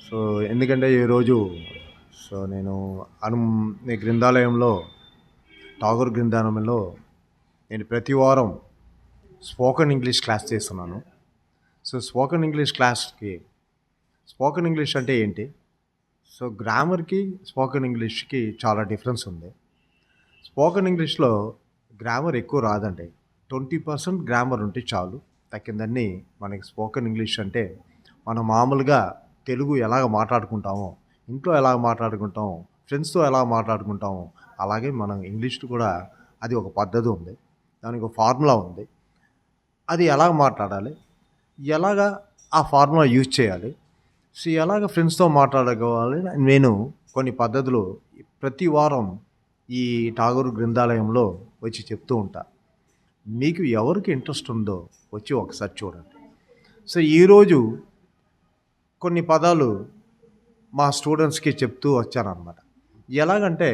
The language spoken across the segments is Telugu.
సో, ఎందుకంటే ఈరోజు నేను అను ఈ గ్రంథాలయంలో ఠాగూర్ గ్రంథాలయంలో నేను ప్రతి వారం స్పోకెన్ ఇంగ్లీష్ క్లాస్ చేస్తున్నాను. సో, స్పోకెన్ ఇంగ్లీష్ అంటే ఏంటి? సో, గ్రామర్‌కి, స్పోకెన్ ఇంగ్లీష్‌కి చాలా డిఫరెన్స్ ఉంది. స్పోకెన్ ఇంగ్లీష్‌లో గ్రామర్ ఎక్కువ రాదండి. 20% గ్రామర్ ఉంటే చాలు. తక్కిందన్నీ మనకి స్పోకెన్ ఇంగ్లీష్ అంటే మనం మామూలుగా తెలుగు ఎలాగ మాట్లాడుకుంటామో, ఇంట్లో ఎలాగ మాట్లాడుకుంటామో, ఫ్రెండ్స్‌తో ఎలా మాట్లాడుకుంటామో, అలాగే మనం ఇంగ్లీష్‌లో కూడా అది ఒక పద్ధతి ఉంది. దానికి ఒక ఫార్ములా ఉంది. అది ఎలాగ మాట్లాడాలి? ఎలాగా ఆ ఫార్ములా యూజ్ చేయాలి? సో, ఎలాగ ఫ్రెండ్స్‌తో మాట్లాడుకోవాలి? నేను కొన్ని పద్ధతులు ప్రతి వారం ఈ ఠాగూర్ గ్రంథాలయంలో వచ్చి చెప్తూ ఉంటా. మీకు ఎవరికి ఇంట్రెస్ట్ ఉందో వచ్చి ఒకసారి చూడండి. సో, ఈరోజు కొన్ని పదాలు మా స్టూడెంట్స్‌కి చెప్తూ వచ్చాననమాట. ఎలాగంటే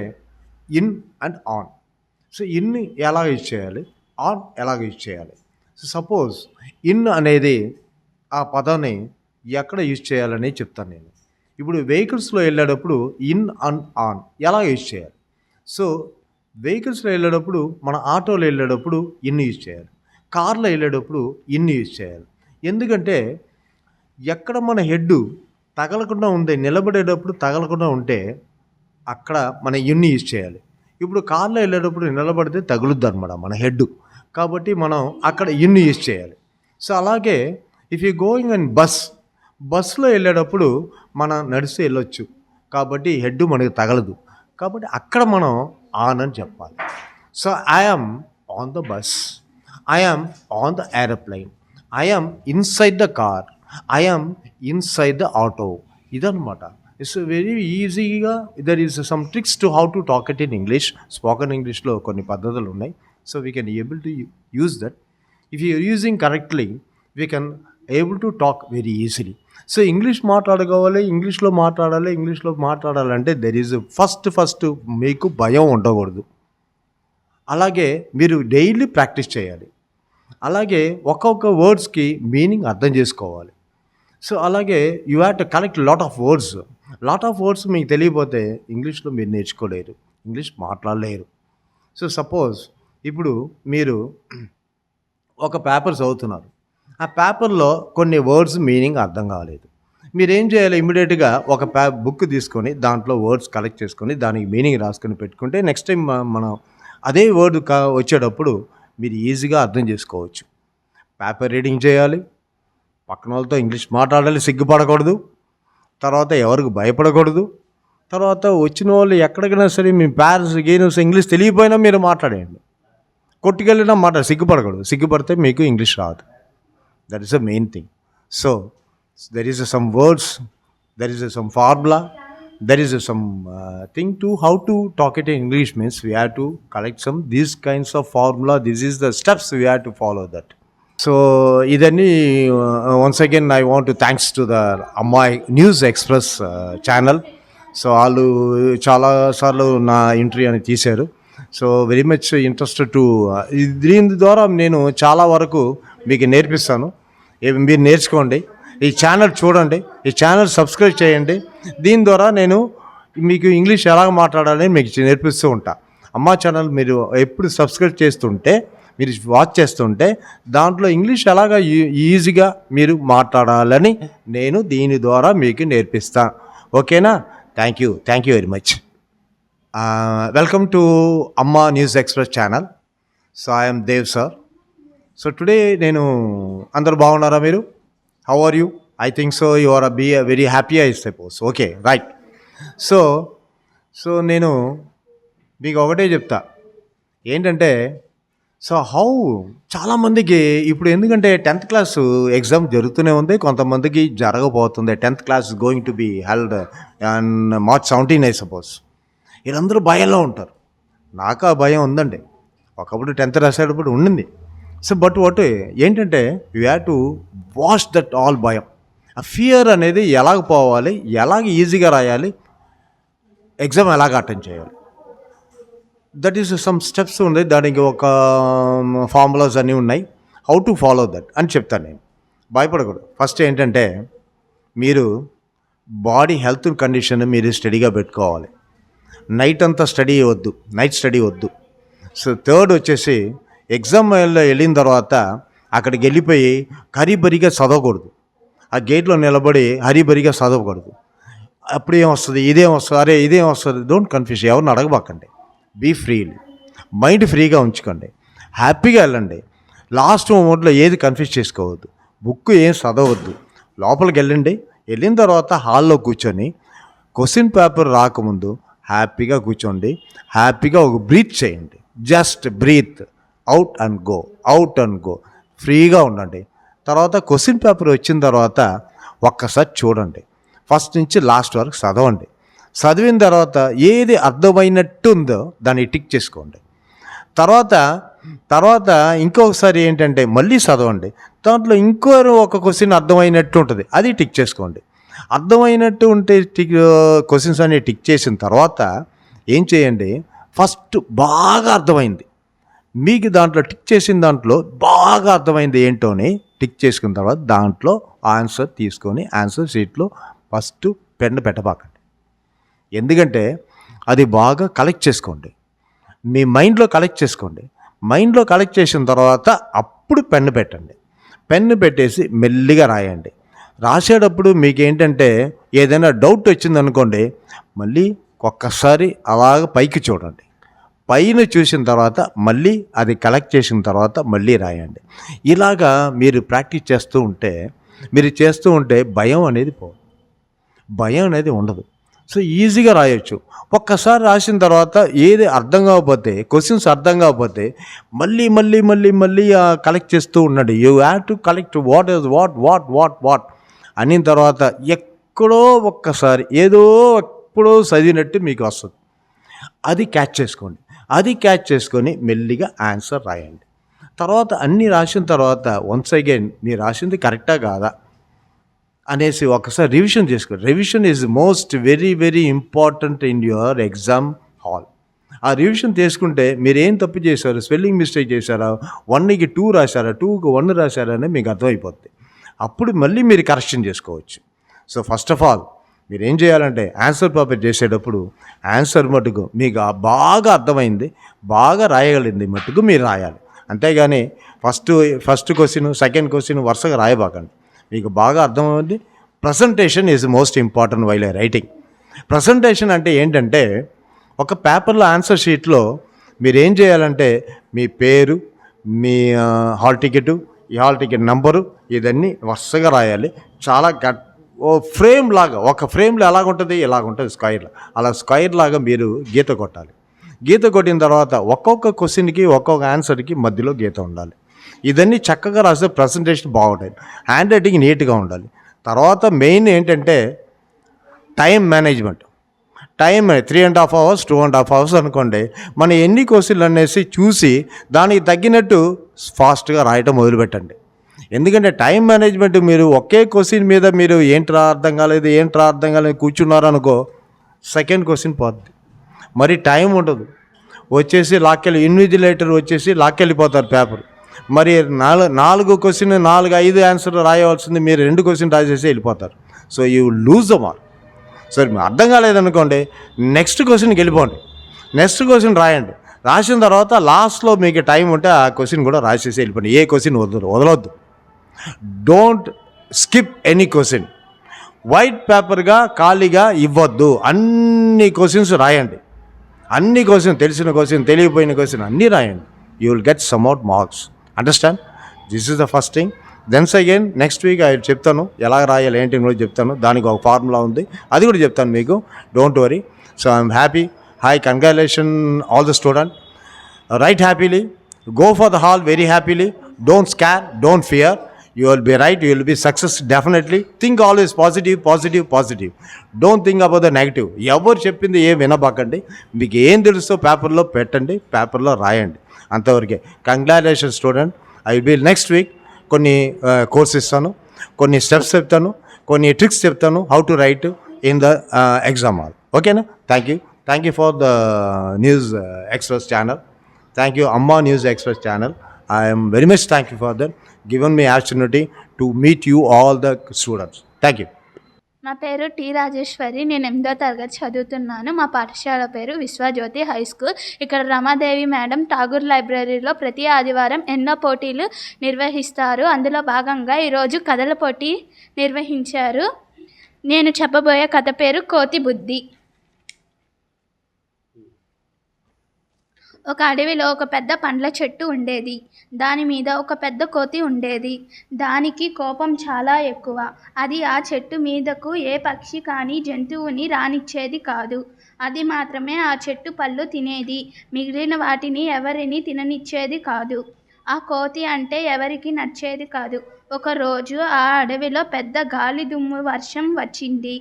in and on. So, in ఎలా యూజ్ చేయాలి? ఆన్ ఎలాగ యూజ్ చేయాలి? సో, సపోజ్ ఇన్ అనేది ఆ పదాన్ని ఎక్కడ యూజ్ చేయాలని చెప్తాను నేను. ఇప్పుడు వెహికల్స్‌లో వెళ్ళేటప్పుడు ఇన్ అండ్ ఆన్ ఎలా యూజ్ చేయాలి? సో, వెహికల్స్‌లో వెళ్ళేటప్పుడు మన ఆటోలో వెళ్ళేటప్పుడు ఇన్ యూజ్ చేయాలి. కార్‌లో వెళ్ళేటప్పుడు ఇన్ యూజ్ చేయాలి. ఎందుకంటే ఎక్కడ మన హెడ్డు తగలకుండా ఉంది నిలబడేటప్పుడు తగలకుండా ఉంటే అక్కడ మన ఇన్ యూజ్ చేయాలి. ఇప్పుడు కార్‌లో వెళ్ళేటప్పుడు నిలబడితే తగులుద్దనమాట మన హెడ్డు. కాబట్టి మనం అక్కడ ఇన్ యూజ్ చేయాలి. సో, అలాగే ఇఫ్ యూ గోయింగ్ ఇన్ బస్సులో వెళ్ళేటప్పుడు మనం నడిచి వెళ్ళొచ్చు. కాబట్టి హెడ్ మనకి తగలదు. కాబట్టి అక్కడ మనం ఆన్ అని చెప్పాలి. So, I am on the bus. I am on the aeroplane. I am inside the car. I am inside the auto. ఇదనమాట. ఇట్స్ వెరీ ఈజీగా there is some tricks to how to talk it in English. Spoken ఇంగ్లీష్‌లో కొన్ని పద్ధతులు ఉన్నాయి. So, we can able to use that. If you are using correctly we can able to talk very easily. So, ఇంగ్లీష్లో మాట్లాడాలంటే దెర్ ఈజ్ ఫస్ట్ మీకు భయం ఉండకూడదు. అలాగే మీరు డైలీ ప్రాక్టీస్ చేయాలి. అలాగే ఒక్కొక్క వర్డ్స్‌కి మీనింగ్ అర్థం చేసుకోవాలి. సో, అలాగే you have to collect lot of words మీకు తెలియకపోతే ఇంగ్లీష్‌లో మీరు నేర్చుకోలేరు. ఇంగ్లీష్ మాట్లాడలేరు. సో, సపోజ్ ఇప్పుడు మీరు ఒక పేపర్ చదువుతున్నారు. ఆ పేపర్‌లో కొన్ని వర్డ్స్ మీనింగ్ అర్థం కాలేదు. మీరేం చేయాలి? ఇమ్మీడియేట్‌గా ఒక బుక్ తీసుకొని దాంట్లో వర్డ్స్ కలెక్ట్ చేసుకొని దానికి మీనింగ్ రాసుకొని పెట్టుకుంటే నెక్స్ట్ టైం మనం అదే వర్డ్ వచ్చేటప్పుడు మీరు ఈజీగా అర్థం చేసుకోవచ్చు. పేపర్ రీడింగ్ చేయాలి. పక్కన వాళ్ళతో ఇంగ్లీష్ మాట్లాడాలి, సిగ్గుపడకూడదు. తర్వాత ఎవరికి భయపడకూడదు. తర్వాత వచ్చిన వాళ్ళు ఎక్కడికైనా సరే మీ పేరెంట్స్ ఇంగ్లీష్ తెలియకపోయినా మీరు మాట్లాడేయండి. కొట్టుకెళ్ళినా సిగ్గుపడకూడదు. సిగ్గుపడితే మీకు ఇంగ్లీష్ రాదు. That is the main thing. So, there is some words, there is some formula, there is some thing to how to talk it in English means we have to collect some these kinds of formula. This is the steps we have to follow that. So, idani once again I want to thanks to the Ammai News Express channel. So వాళ్ళు చాలా సార్లు నా ఇంటర్వ్యూ అని తీశారు. So very much interested to దీని ద్వారా నేను చాలా వరకు మీకు నేర్పిస్తాను. మీరు నేర్చుకోండి, ఈ ఛానల్ చూడండి, ఈ ఛానల్ సబ్స్క్రైబ్ చేయండి. దీని ద్వారా నేను మీకు ఇంగ్లీష్ ఎలాగ మాట్లాడాలని మీకు నేర్పిస్తూ ఉంటా. అమ్మా ఛానల్ మీరు ఎప్పుడు సబ్స్క్రైబ్ చేస్తుంటే, మీరు వాచ్ చేస్తుంటే దాంట్లో ఇంగ్లీష్ ఎలాగ ఈజీగా మీరు మాట్లాడాలని నేను దీని ద్వారా మీకు నేర్పిస్తాను. ఓకేనా? Thank you very much. Welcome to Amma news express channel. So I'm Dev sir. So today నేను అందరు బాగున్నారా మీరు? How are you? I think so you are very happy I suppose. Okay, right. So నేను మీకు ఒకటే చెప్తా ఏంటంటే, సో చాలామందికి ఇప్పుడు ఎందుకంటే 10th క్లాస్ ఎగ్జామ్ జరుగుతూనే ఉంది, కొంతమందికి జరగబోతుంది. 10th class going to be held on March 17 I suppose. వీళ్ళందరూ భయంలో ఉంటారు. నాకు ఆ భయం ఉందండి. ఒకప్పుడు 10th రాసేటప్పుడు ఉండింది. సో బట్ ఏంటంటే you have to wash that all భయం. ఆ ఫియర్ అనేది ఎలాగ పోవాలి, ఎలాగ ఈజీగా రాయాలి, ఎగ్జామ్ ఎలాగ అటెండ్ చేయాలి, దట్ ఈస్ సమ్ స్టెప్స్ ఉంది. దానికి ఒక ఫార్ములాస్ అన్నీ ఉన్నాయి. హౌ టు ఫాలో దట్ అని చెప్తాను నేను. భయపడకూడదు. ఫస్ట్ ఏంటంటే మీరు బాడీ హెల్త్ కండిషన్ మీరు స్టడీగా పెట్టుకోవాలి. నైట్ అంతా స్టడీ వద్దు, నైట్ స్టడీ వద్దు. సో థర్డ్ వచ్చేసి ఎగ్జామ్ వెళ్ళిన తర్వాత అక్కడికి వెళ్ళిపోయి హరీబరీగా చదవకూడదు. ఆ గేట్లో నిలబడి హరీబరీగా చదవకూడదు. అప్పుడు ఏమొస్తుంది, ఇదేం వస్తుంది, అరే ఇదేం వస్తుంది, డోంట్ కన్ఫ్యూజ్. ఎవరిని అడగబాకండి. బీ ఫ్రీలీ, మైండ్ ఫ్రీగా ఉంచుకోండి, హ్యాపీగా వెళ్ళండి. లాస్ట్ మూమెంట్లో ఏది కన్ఫ్యూజ్ చేసుకోవద్దు, బుక్ ఏం చదవద్దు. లోపలికి వెళ్ళండి. వెళ్ళిన తర్వాత హాల్లో కూర్చొని క్వశ్చన్ పేపర్ రాకముందు హ్యాపీగా కూర్చోండి. హ్యాపీగా ఒక బ్రీత్ చేయండి. Just breathe out and go, out and go. ఫ్రీగా ఉండండి. తర్వాత క్వశ్చన్ పేపర్ వచ్చిన తర్వాత ఒక్కసారి చూడండి. ఫస్ట్ నుంచి లాస్ట్ వరకు చదవండి. చదివిన తర్వాత ఏది అర్థమైనట్టు ఉందో దాన్ని టిక్ చేసుకోండి. తర్వాత ఇంకొకసారి ఏంటంటే మళ్ళీ చదవండి. దాంట్లో ఇంకో ఒక క్వశ్చన్ అర్థమైనట్టు ఉంటుంది, అది టిక్ చేసుకోండి. అర్థమైనట్టు ఉంటే క్వశ్చన్స్ అన్ని టిక్ చేసిన తర్వాత ఏం చేయండి, ఫస్ట్ బాగా అర్థమైంది మీకు దాంట్లో టిక్ చేసిన దాంట్లో బాగా అర్థమైంది ఏంటోని టిక్ చేసుకున్న తర్వాత దాంట్లో ఆన్సర్ తీసుకొని ఆన్సర్ షీట్లో ఫస్ట్ పెన్ను పెట్టబాకండి. ఎందుకంటే అది బాగా కలెక్ట్ చేసుకోండి, మీ మైండ్లో కలెక్ట్ చేసుకోండి. మైండ్లో కలెక్ట్ చేసిన తర్వాత అప్పుడు పెన్ను పెట్టండి. పెన్ను పెట్టేసి మెల్లిగా రాయండి. రాసేటప్పుడు మీకు ఏంటంటే ఏదైనా డౌట్ వచ్చిందనుకోండి, మళ్ళీ ఒక్కసారి అలాగ పైకి చూడండి. పైన చూసిన తర్వాత మళ్ళీ అది కలెక్ట్ చేసిన తర్వాత మళ్ళీ రాయండి. ఇలాగా మీరు ప్రాక్టీస్ చేస్తూ ఉంటే భయం అనేది భయం అనేది ఉండదు. సో ఈజీగా రాయొచ్చు. ఒక్కసారి రాసిన తర్వాత ఏది అర్థం కాకపోతే, క్వశ్చన్స్ అర్థం కాకపోతే మళ్ళీ మళ్ళీ మళ్ళీ మళ్ళీ కలెక్ట్ చేస్తూ ఉండండి. You have to collect what is what అనిన తర్వాత ఎక్కడో ఒక్కసారి ఏదో ఎప్పుడో చదివినట్టు మీకు వస్తుంది. అది క్యాచ్ చేసుకోండి. అది క్యాచ్ చేసుకొని మెల్లిగా ఆన్సర్ రాయండి. తర్వాత అన్నీ రాసిన తర్వాత వన్స్ అగైన్ మీరు రాసింది కరెక్టా కాదా అనేసి ఒకసారి రివిజన్ చేసుకోండి. Revision is most very very important in your exam hall. ఆ రివిజన్ చేసుకుంటే మీరు ఏం తప్పు చేశారు, స్పెల్లింగ్ మిస్టేక్ చేశారా, 1కి 2 రాశారా, 2కి 1 రాశారా అనేది మీకు అర్థమైపోద్ది. అప్పుడు మళ్ళీ మీరు కరెక్షన్ చేసుకోవచ్చు. సో ఫస్ట్ ఆఫ్ ఆల్ మీరు ఏం చేయాలంటే ఆన్సర్ పేపర్ చేసేటప్పుడు ఆన్సర్ మటుకు మీకు బాగా అర్థమైంది, బాగా రాయగలిగింది మటుకు మీరు రాయాలి. అంతేగాని ఫస్ట్ క్వశ్చన్ సెకండ్ క్వశ్చన్ వరుసగా రాయబాకండి. మీకు బాగా అర్థమైంది. Presentation is most important while writing. Presentation అంటే ఏంటంటే ఒక పేపర్లో ఆన్సర్ షీట్లో మీరు ఏం చేయాలంటే మీ పేరు, మీ హాల్ టికెట్ నంబరు ఇదన్నీ వరుసగా రాయాలి. చాలా ఒక ఫ్రేమ్లో ఎలాగుంటుంది, ఇలాగుంటుంది స్క్వైర్లో. అలా స్క్వైర్ లాగా మీరు గీత కొట్టాలి. గీత కొట్టిన తర్వాత ఒక్కొక్క క్వశ్చన్కి ఒక్కొక్క ఆన్సర్కి మధ్యలో గీత ఉండాలి. ఇదన్నీ చక్కగా రాస్తే ప్రజెంటేషన్ బాగుంటుంది. హ్యాండ్ రైటింగ్ నీట్గా ఉండాలి. తర్వాత మెయిన్ ఏంటంటే time management. Time 3.5 hours 2.5 hours అనుకోండి. మనం ఎన్ని క్వశ్చన్లు అనేసి చూసి దానికి తగ్గినట్టు ఫాస్ట్గా రాయటం మొదలుపెట్టండి. ఎందుకంటే టైం మేనేజ్మెంట్ మీరు ఒకే క్వశ్చన్ మీద మీరు ఏంట్రా అర్థం కాలేదు కూర్చున్నారనుకో, సెకండ్ క్వశ్చన్ పోద్ది. మరి టైం ఉండదు, వచ్చేసి ఇన్విజిలేటర్ వచ్చేసి లాక్కెళ్ళిపోతారు పేపర్. మరి 4 క్వశ్చన్ 4-5 ఆన్సర్లు రాయవలసింది మీరు 2 క్వశ్చన్ రాసేసి వెళ్ళిపోతారు. So you lose the mark. సరే మీకు అర్థం కాలేదనుకోండి, నెక్స్ట్ క్వశ్చన్కి వెళ్ళిపోండి. నెక్స్ట్ క్వశ్చన్ రాయండి. రాసిన తర్వాత లాస్ట్లో మీకు టైం ఉంటే ఆ క్వశ్చన్ కూడా రాసేసి వెళ్ళిపోండి. ఏ క్వశ్చన్ వదలొద్దు. Don't skip any question. White పేపర్గా ఖాళీగా ఇవ్వద్దు. అన్ని క్వశ్చన్స్ రాయండి. అన్ని క్వశ్చన్, తెలిసిన క్వశ్చన్, తెలియపోయిన క్వశ్చన్ అన్నీ రాయండి. You will get some out marks. Understand? This is the first thing. Then again next week I చెప్తాను ఎలా రాయాలి ఏంటి కూడా చెప్తాను. దానికి ఒక ఫార్ములా ఉంది, అది కూడా చెప్తాను మీకు. Don't worry. So I'm happy. Hi, congratulation all the student. Write happily, go for the hall very happily. Don't scare, don't fear. You will be right, you will be success definitely. Think always positive. Don't think about the negative. ఎవరు చెప్పింది ఏం వినబాకండి. మీకు ఏం తెలుసో పేపర్లో పెట్టండి, పేపర్లో రాయండి. అంతవరకే. Congratulation student. I will be next week కొన్ని కోర్స్ ఇస్తాను, కొన్ని స్టెప్స్ చెప్తాను, కొన్ని ట్రిక్స్ చెప్తాను how to write in the exam hall. ఓకేనా? Thank you for the news express channel. Thank you Amma news express channel. I am very much thankful for that, given me opportunity to meet you all the students. Thank you. నా పేరు టి రాజేశ్వరి. నేను 8వ తరగతి చదువుతున్నాను. మా పాఠశాల పేరు విశ్వజ్యోతి హై స్కూల్. ఇక్కడ రమాదేవి మేడం ఠాగూర్ లైబ్రరీలో ప్రతి ఆదివారం ఎన్నో పోటీలు నిర్వహిస్తారు. అందులో భాగంగా ఈరోజు కథల పోటీ నిర్వహించారు. నేను చెప్పబోయే కథ పేరు కోతి బుద్ధి. ఒక అడవిలో ఒక పెద్ద పండ్ల చెట్టు ఉండేది. దాని మీద ఒక పెద్ద కోతి ఉండేది. దానికి కోపం చాలా ఎక్కువ. అది ఆ చెట్టు మీదకు ఏ పక్షి కానీ జంతువుని రానిచ్చేది కాదు. అది మాత్రమే ఆ చెట్టు పళ్ళు తినేది. మిగిలిన వాటిని ఎవరిని తిననిచ్చేది కాదు. ఆ కోతి అంటే ఎవరికి నచ్చేది కాదు. ఒకరోజు ఆ అడవిలో పెద్ద గాలి దుమ్ము వర్షం వచ్చింది.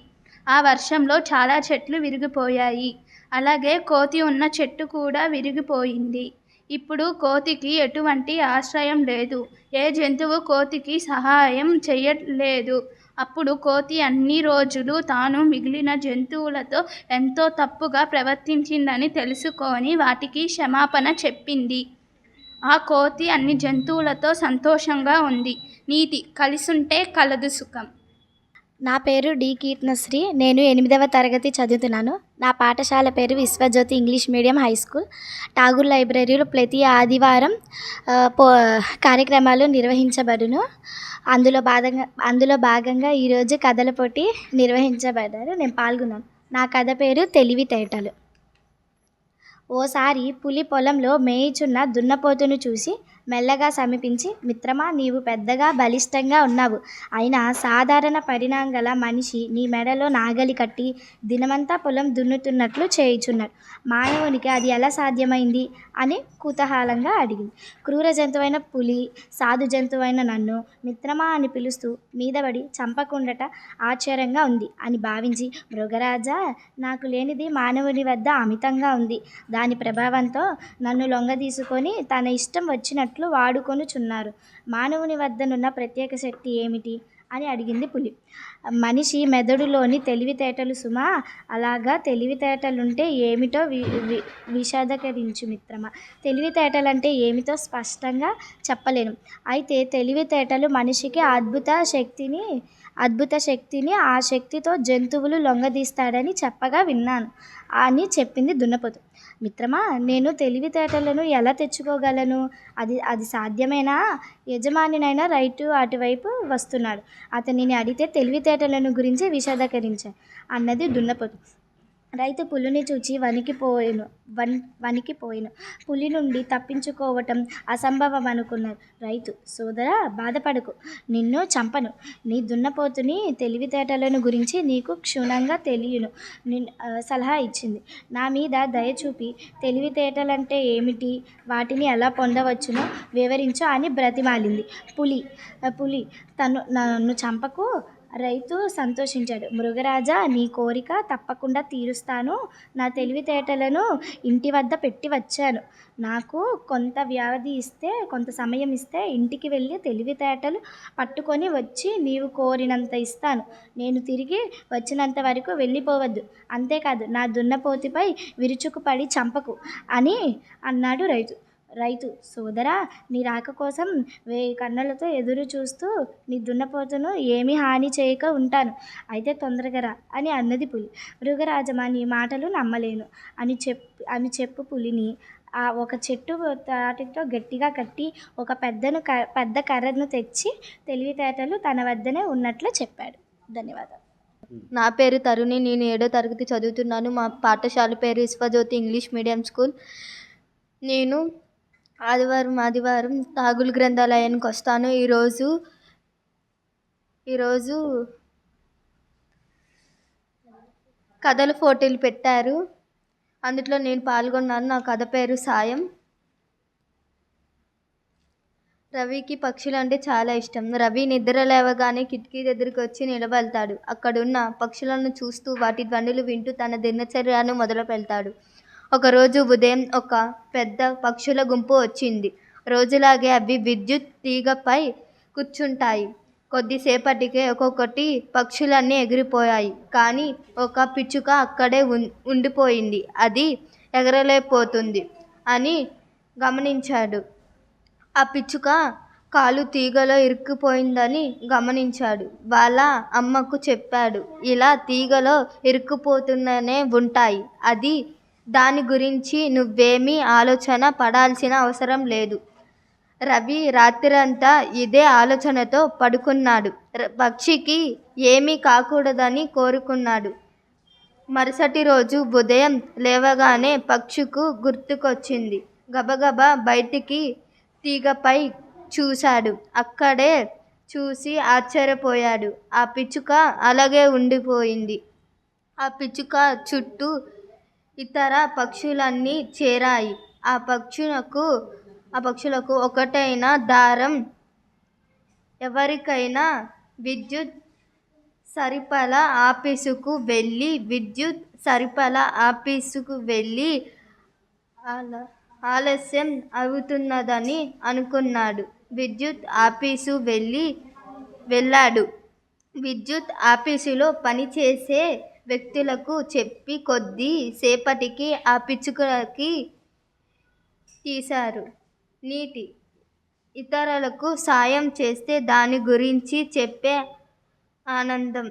ఆ వర్షంలో చాలా చెట్లు విరిగిపోయాయి. అలాగే కోతి ఉన్న చెట్టు కూడా విరిగిపోయింది. ఇప్పుడు కోతికి ఎటువంటి ఆశ్రయం లేదు. ఏ జంతువు కోతికి సహాయం చేయలేదు. అప్పుడు కోతి అన్ని రోజులు తాను మిగిలిన జంతువులతో ఎంతో తప్పుగా ప్రవర్తించిందని తెలుసుకొని వాటికి క్షమాపణ చెప్పింది. ఆ కోతి అన్ని జంతువులతో సంతోషంగా ఉంది. నీతి: కలిసుంటే కలదు సుఖం. నా పేరు డి కీర్తనశ్రీ. నేను 8వ తరగతి చదువుతున్నాను. నా పాఠశాల పేరు Vishwajyothi English medium high school. Tagore లైబ్రరీలో ప్రతి ఆదివారం కార్యక్రమాలు నిర్వహించబడును. అందులో భాగంగా ఈరోజు కథల పోటీ నిర్వహించబడ్డారు. నేను పాల్గొన్నాను. నా కథ పేరు తెలివితేటలు. ఓసారి పులి పొలంలో మేయుచున్న దున్నపోతును చూసి మెల్లగా సమీపించి, మిత్రమా, నీవు పెద్దగా బలిష్టంగా ఉన్నావు. అయినా సాధారణ పరిణామం గల మనిషి నీ మెడలో నాగలి కట్టి దినమంతా పొలం దున్నుతున్నట్లు చేయుచున్నాడు. మానవునికి అది ఎలా సాధ్యమైంది అని కుతూహలంగా అడిగింది. క్రూర జంతువైన పులి సాధు జంతువైన నన్ను మిత్రమా అని పిలుస్తూ మీదపడి చంపకుండట ఆశ్చర్యంగా ఉంది అని భావించి, మృగరాజా, నాకు లేనిది మానవుని వద్ద అమితంగా ఉంది. దాని ప్రభావంతో నన్ను లొంగదీసుకొని తన ఇష్టం వచ్చినట్లు వాడుకొనుచున్నారు. మానవుని వద్దనున్న ప్రత్యేక శక్తి ఏమిటి అని అడిగింది పులి. మనిషి మెదడులోని తెలివితేటలు సుమా. అలాగా తెలివితేటలుంటే ఏమిటో విశదీకరించు మిత్రమా. తెలివితేటలంటే ఏమిటో స్పష్టంగా చెప్పలేను. అయితే తెలివితేటలు మనిషికి అద్భుత శక్తిని ఆ శక్తితో జంతువులు లొంగదీస్తాడని చెప్పగా విన్నాను అని చెప్పింది దున్నపోతు. మిత్రమా, నేను తెలివితేటలను ఎలా తెచ్చుకోగలను? అది సాధ్యమేనా? యజమానినైనా రైతు అటువైపు వస్తున్నాడు. అతనిని అడిగితే తెలివితేటలను గురించి విశదీకరించాను అన్నది దున్నపోతు. రైతు పులిని చూచి వణికిపోయాను. పులి నుండి తప్పించుకోవటం అసంభవం అనుకున్నాడు రైతు. సోదరా, బాధపడకు, నిన్ను చంపను. నీ దున్నపోతుని తెలివితేటలను గురించి నీకు క్షుణ్ణంగా తెలియను సలహా ఇచ్చింది. నా మీద దయచూపి తెలివితేటలంటే ఏమిటి, వాటిని ఎలా పొందవచ్చునో వివరించు అని బ్రతిమాలింది. పులి నన్ను చంపకు. రైతు సంతోషించాడు. మృగరాజా, నీ కోరిక తప్పకుండా తీరుస్తాను. నా తెలివితేటలను ఇంటి వద్ద పెట్టి వచ్చాను. నాకు కొంత సమయం ఇస్తే ఇంటికి వెళ్ళి తెలివితేటలు పట్టుకొని వచ్చి నీవు కోరినంత ఇస్తాను. నేను తిరిగి వచ్చినంత వరకు వెళ్ళిపోవద్దు. అంతేకాదు, నా దున్నపోతిపై విరుచుకుపడి చంపకు అని అన్నాడు రైతు. సోదరా, నీ రాక కోసం 1000 కన్నులతో ఎదురు చూస్తూ నీ దున్నపోతును ఏమీ హాని చేయక ఉంటాను. అయితే తొందరగా రా అని అన్నది పులి. మృగరాజమా, నీ మాటలు నమ్మలేను అని చెప్పు పులిని ఒక చెట్టు తాటితో గట్టిగా కట్టి ఒక పెద్ద కర్రను తెచ్చి తెలివితేటలు తన వద్దనే ఉన్నట్లు చెప్పాడు. ధన్యవాదాలు. నా పేరు తరుణి. నేను 7వ తరగతి చదువుతున్నాను. మా పాఠశాల పేరు విశ్వజ్యోతి ఇంగ్లీష్ మీడియం స్కూల్. నేను ఆదివారం ఠాగూర్ గ్రంథాలయానికి వస్తాను. ఈరోజు కథల పోటీలు పెట్టారు. అందులో నేను పాల్గొన్నాను. నా కథ పేరు సాయం. రవికి పక్షులు అంటే చాలా ఇష్టం. రవి నిద్ర లేవగానే కిటికీ దగ్గరికి వచ్చి నిలబడతాడు. అక్కడున్న పక్షులను చూస్తూ వాటి ధ్వనులు వింటూ తన దినచర్యను మొదలు పెడతాడు. ఒకరోజు ఉదయం ఒక పెద్ద పక్షుల గుంపు వచ్చింది. రోజులాగే అవి విద్యుత్ తీగపై కూర్చుంటాయి. కొద్దిసేపటికే ఒక్కొక్కటి పక్షులన్నీ ఎగిరిపోయాయి. కానీ ఒక పిచ్చుక అక్కడే ఉండిపోయింది. అది ఎగరలేకపోతుంది అని గమనించాడు. ఆ పిచ్చుక కాలు తీగలో ఇరుక్కుపోయిందని గమనించాడు. వాళ్ళ అమ్మకు చెప్పాడు, ఇలా తీగలో ఇరుక్కుపోతూనే ఉంటాయి. దాని గురించి నువ్వేమీ ఆలోచన పడాల్సిన అవసరం లేదు. రవి రాత్రంతా ఇదే ఆలోచనతో పడుకున్నాడు. పక్షికి ఏమీ కాకూడదని కోరుకున్నాడు. మరుసటి రోజు ఉదయం లేవగానే పక్షికు గుర్తుకొచ్చింది. గబగబా బయటికి తీగపై చూశాడు. అక్కడే చూసి ఆశ్చర్యపోయాడు. ఆ పిచ్చుక అలాగే ఉండిపోయింది. ఆ పిచ్చుక చుట్టూ ఇతర పక్షులన్నీ చేరాయి. ఆ పక్షులకు ఒకటైన దారం ఎవరికైనా విద్యుత్ సరఫరా ఆఫీసుకు వెళ్ళి ఆలస్యం అవుతున్నదని అనుకున్నాడు. వెళ్ళాడు. విద్యుత్ ఆఫీసులో పనిచేసే వ్యక్తులకు చెప్పి కొద్ది సేపటికి ఆ పిచ్చుకకి తీశారు. నీతి: ఇతరులకు సాయం చేస్తే దాని గురించి చెప్పే ఆనందం